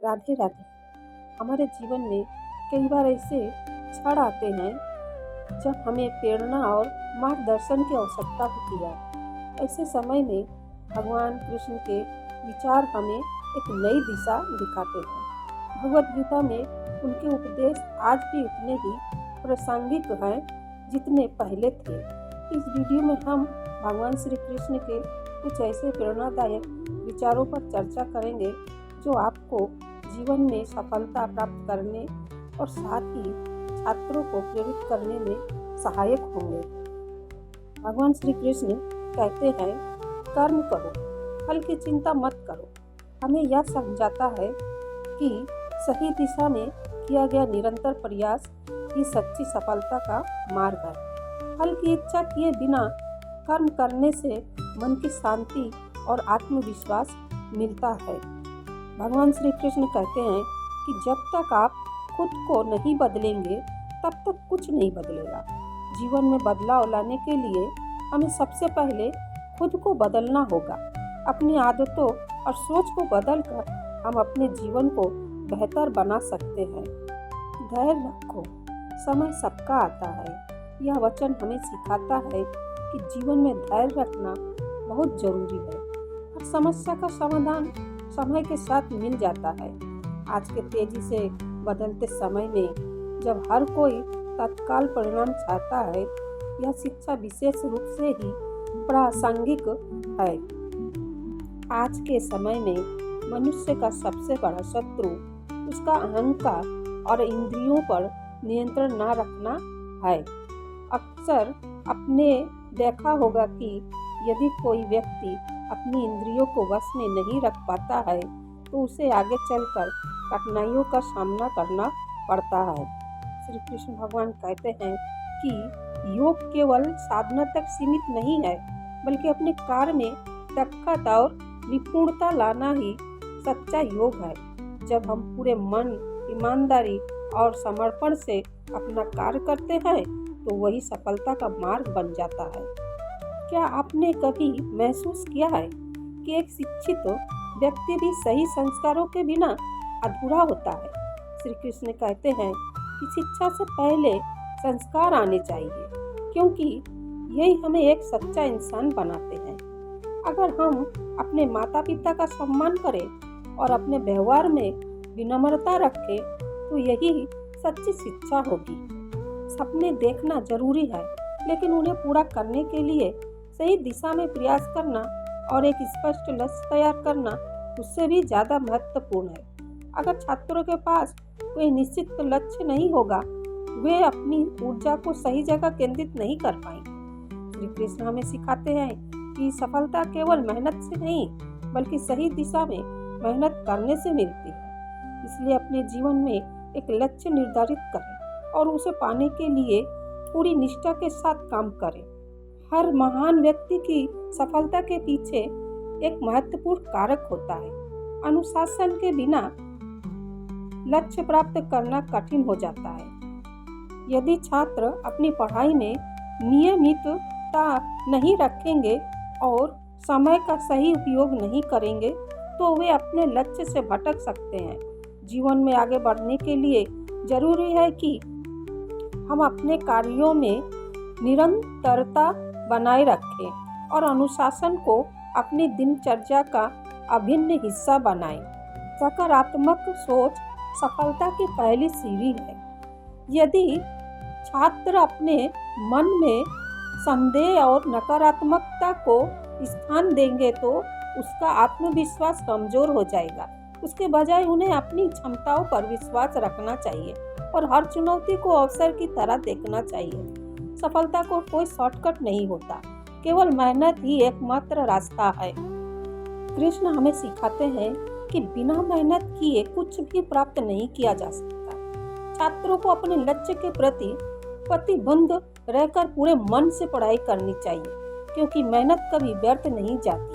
राधे राधे। हमारे जीवन में कई बार ऐसे क्षण आते हैं जब हमें प्रेरणा और मार्गदर्शन की आवश्यकता होती है। ऐसे समय में भगवान कृष्ण के विचार हमें एक नई दिशा दिखाते हैं। भगवत गीता में उनके उपदेश आज भी उतने ही प्रासंगिक हैं जितने पहले थे। इस वीडियो में हम भगवान श्री कृष्ण के कुछ ऐसे प्रेरणादायक विचारों पर चर्चा करेंगे जो आपको जीवन में सफलता प्राप्त करने और साथ ही छात्रों को प्रेरित करने में सहायक होंगे। भगवान श्री कृष्ण कहते हैं, कर्म करो, फल की चिंता मत करो। हमें यह समझाता है कि सही दिशा में किया गया निरंतर प्रयास ही सच्ची सफलता का मार्ग है। फल की इच्छा किए बिना कर्म करने से मन की शांति और आत्मविश्वास मिलता है। भगवान श्री कृष्ण कहते हैं कि जब तक आप खुद को नहीं बदलेंगे तब तक कुछ नहीं बदलेगा। जीवन में बदलाव लाने के लिए हमें सबसे पहले खुद को बदलना होगा। अपनी आदतों और सोच को बदलकर हम अपने जीवन को बेहतर बना सकते हैं। धैर्य रखो, समय सबका आता है। यह वचन हमें सिखाता है कि जीवन में धैर्य रखना बहुत जरूरी है। हर समस्या का समाधान समय के साथ मिल जाता है। आज के तेजी से बदलते समय में जब हर कोई तत्काल परिणाम चाहता है, यह शिक्षा विशेष रूप से ही प्रासंगिक है। आज के समय में मनुष्य का सबसे बड़ा शत्रु उसका अहंकार और इंद्रियों पर नियंत्रण न रखना है। अक्सर आपने देखा होगा कि यदि कोई व्यक्ति अपनी इंद्रियों को वश में नहीं रख पाता है तो उसे आगे चलकर कठिनाइयों का सामना करना पड़ता है। श्री कृष्ण भगवान कहते हैं कि योग केवल साधना तक सीमित नहीं है, बल्कि अपने कार्य में दक्षता और निपुणता लाना ही सच्चा योग है। जब हम पूरे मन, ईमानदारी और समर्पण से अपना कार्य करते हैं तो वही सफलता का मार्ग बन जाता है। क्या आपने कभी महसूस किया है कि एक शिक्षित व्यक्ति भी सही संस्कारों के बिना अधूरा होता है? श्री कृष्ण कहते हैं कि शिक्षा से पहले संस्कार आने चाहिए, क्योंकि यही हमें एक सच्चा इंसान बनाते हैं। अगर हम अपने माता पिता का सम्मान करें और अपने व्यवहार में विनम्रता रखें तो यही सच्ची शिक्षा होगी। सपने देखना जरूरी है, लेकिन उन्हें पूरा करने के लिए सही दिशा में प्रयास करना और एक स्पष्ट लक्ष्य तैयार करना उससे भी ज़्यादा महत्वपूर्ण है। अगर छात्रों के पास कोई निश्चित लक्ष्य नहीं होगा, वे अपनी ऊर्जा को सही जगह केंद्रित नहीं कर पाएंगे। श्री कृष्ण हमें सिखाते हैं कि सफलता केवल मेहनत से नहीं, बल्कि सही दिशा में मेहनत करने से मिलती है। इसलिए अपने जीवन में एक लक्ष्य निर्धारित करें और उसे पाने के लिए पूरी निष्ठा के साथ काम करें। हर महान व्यक्ति की सफलता के पीछे एक महत्वपूर्ण कारक होता है। अनुशासन के बिना लक्ष्य प्राप्त करना कठिन हो जाता है। यदि छात्र अपनी पढ़ाई में नियमितता नहीं रखेंगे और समय का सही उपयोग नहीं करेंगे तो वे अपने लक्ष्य से भटक सकते हैं। जीवन में आगे बढ़ने के लिए जरूरी है कि हम अपने कार्यों में निरंतरता बनाए रखें और अनुशासन को अपनी दिनचर्या का अभिन्न हिस्सा बनाएं। सकारात्मक सोच सफलता की पहली सीढ़ी है। यदि छात्र अपने मन में संदेह और नकारात्मकता को स्थान देंगे तो उसका आत्मविश्वास कमजोर हो जाएगा। उसके बजाय उन्हें अपनी क्षमताओं पर विश्वास रखना चाहिए और हर चुनौती को अवसर की तरह देखना चाहिए। सफलता को कोई शॉर्टकट नहीं होता, केवल मेहनत ही एकमात्र रास्ता है। कृष्ण हमें सिखाते हैं कि बिना मेहनत किए कुछ भी प्राप्त नहीं किया जा सकता। छात्रों को अपने लक्ष्य के प्रति प्रतिबद्ध रहकर पूरे मन से पढ़ाई करनी चाहिए, क्योंकि मेहनत कभी व्यर्थ नहीं जाती।